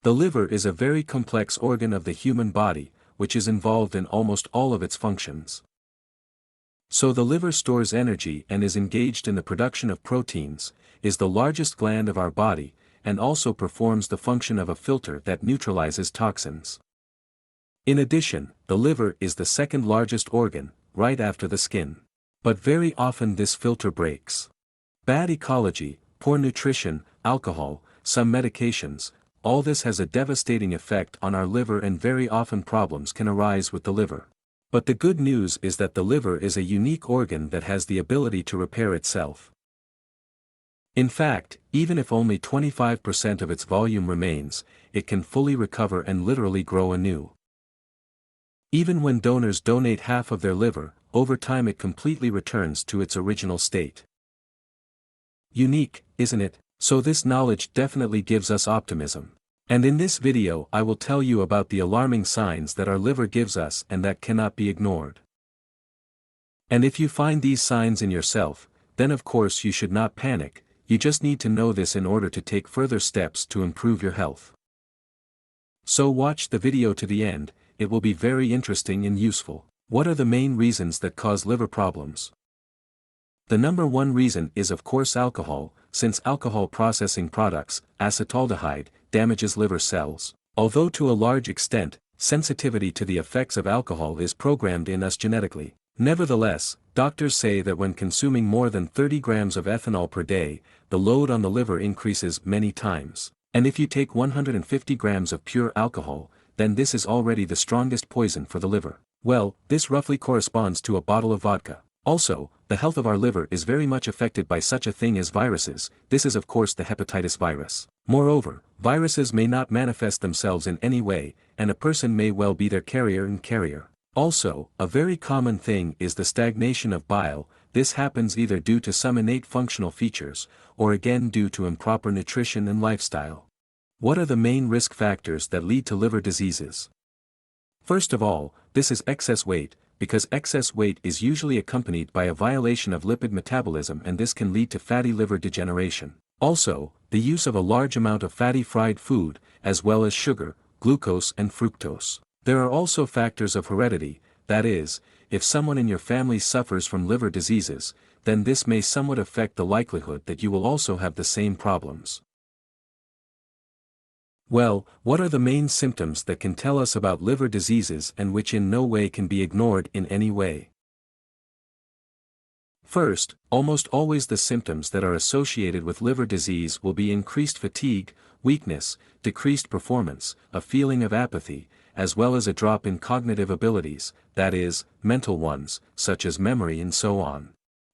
The liver is a very complex organ of the human body, which is involved in almost all of its functions. So the liver stores energy and is engaged in the production of proteins, is the largest gland of our body, and also performs the function of a filter that neutralizes toxins. In addition, the liver is the second largest organ, right after the skin. But very often this filter breaks. Bad ecology, poor nutrition, alcohol, some medications, all this has a devastating effect on our liver, and very often problems can arise with the liver. But the good news is that the liver is a unique organ that has the ability to repair itself. In fact, even if only 25% of its volume remains, it can fully recover and literally grow anew. Even when donors donate half of their liver, over time it completely returns to its original state. Unique, isn't it? So this knowledge definitely gives us optimism. And in this video I will tell you about the alarming signs that our liver gives us and that cannot be ignored. And if you find these signs in yourself, then of course you should not panic, you just need to know this in order to take further steps to improve your health. So watch the video to the end, it will be very interesting and useful. What are the main reasons that cause liver problems? The number one reason is of course alcohol, since alcohol processing products, acetaldehyde, damages liver cells. Although to a large extent, sensitivity to the effects of alcohol is programmed in us genetically. Nevertheless, doctors say that when consuming more than 30 grams of ethanol per day, the load on the liver increases many times. And if you take 150 grams of pure alcohol, then this is already the strongest poison for the liver. Well, this roughly corresponds to a bottle of vodka. Also, the health of our liver is very much affected by such a thing as viruses. This is of course the hepatitis virus. Moreover, viruses may not manifest themselves in any way, and a person may well be their carrier and carrier. Also, a very common thing is the stagnation of bile. This happens either due to some innate functional features, or again due to improper nutrition and lifestyle. What are the main risk factors that lead to liver diseases? First of all, this is excess weight, because excess weight is usually accompanied by a violation of lipid metabolism, and this can lead to fatty liver degeneration. Also, the use of a large amount of fatty fried food, as well as sugar, glucose and fructose. There are also factors of heredity, that is, if someone in your family suffers from liver diseases, then this may somewhat affect the likelihood that you will also have the same problems. Well, what are the main symptoms that can tell us about liver diseases and which in no way can be ignored in any way? First, almost always the symptoms that are associated with liver disease will be increased fatigue, weakness, decreased performance, a feeling of apathy, as well as a drop in cognitive abilities, that is, mental ones, such as memory and so on.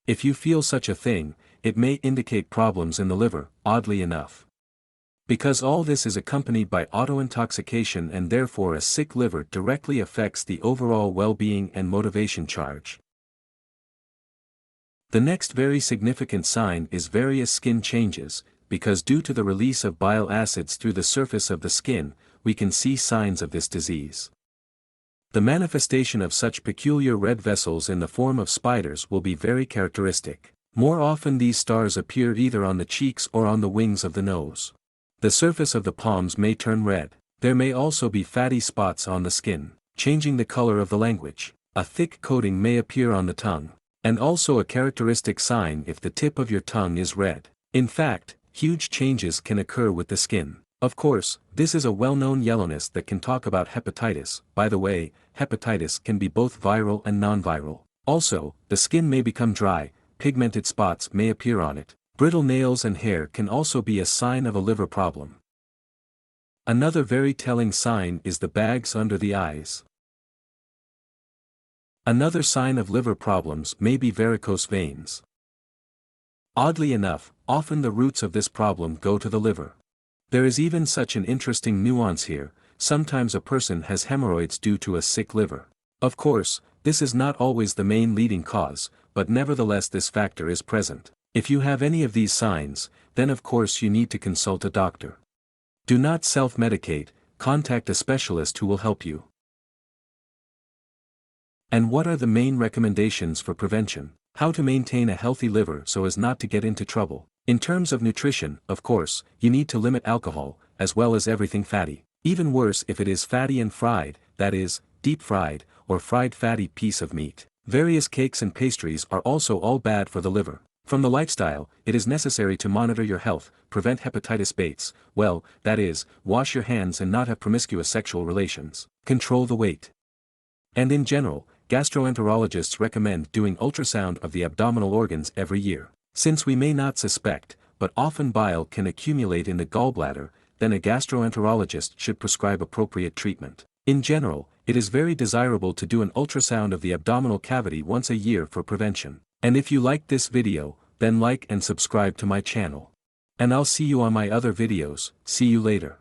If you feel such a thing, it may indicate problems in the liver, oddly enough. Because all this is accompanied by autointoxication, and therefore a sick liver directly affects the overall well-being and motivation charge. The next very significant sign is various skin changes, because due to the release of bile acids through the surface of the skin, we can see signs of this disease. The manifestation of such peculiar red vessels in the form of spiders will be very characteristic. More often these stars appear either on the cheeks or on the wings of the nose. The surface of the palms may turn red. There may also be fatty spots on the skin, changing the color of the language. A thick coating may appear on the tongue, and also a characteristic sign if the tip of your tongue is red. In fact, huge changes can occur with the skin. Of course, this is a well-known yellowness that can talk about hepatitis. By the way, hepatitis can be both viral and non-viral. Also, the skin may become dry, pigmented spots may appear on it. Brittle nails and hair can also be a sign of a liver problem. Another very telling sign is the bags under the eyes. Another sign of liver problems may be varicose veins. Oddly enough, often the roots of this problem go to the liver. There is even such an interesting nuance here: sometimes a person has hemorrhoids due to a sick liver. Of course, this is not always the main leading cause, but nevertheless this factor is present. If you have any of these signs, then of course you need to consult a doctor. Do not self-medicate, contact a specialist who will help you. And what are the main recommendations for prevention? How to maintain a healthy liver so as not to get into trouble? In terms of nutrition, of course, you need to limit alcohol, as well as everything fatty. Even worse if it is fatty and fried, that is, deep fried, or fried fatty piece of meat. Various cakes and pastries are also all bad for the liver. From the lifestyle, it is necessary to monitor your health, prevent hepatitis B's, well, that is, wash your hands and not have promiscuous sexual relations. Control the weight. And in general, gastroenterologists recommend doing ultrasound of the abdominal organs every year. Since we may not suspect, but often bile can accumulate in the gallbladder, then a gastroenterologist should prescribe appropriate treatment. In general, it is very desirable to do an ultrasound of the abdominal cavity once a year for prevention. And if you liked this video, then like and subscribe to my channel. And I'll see you on my other videos. See you later.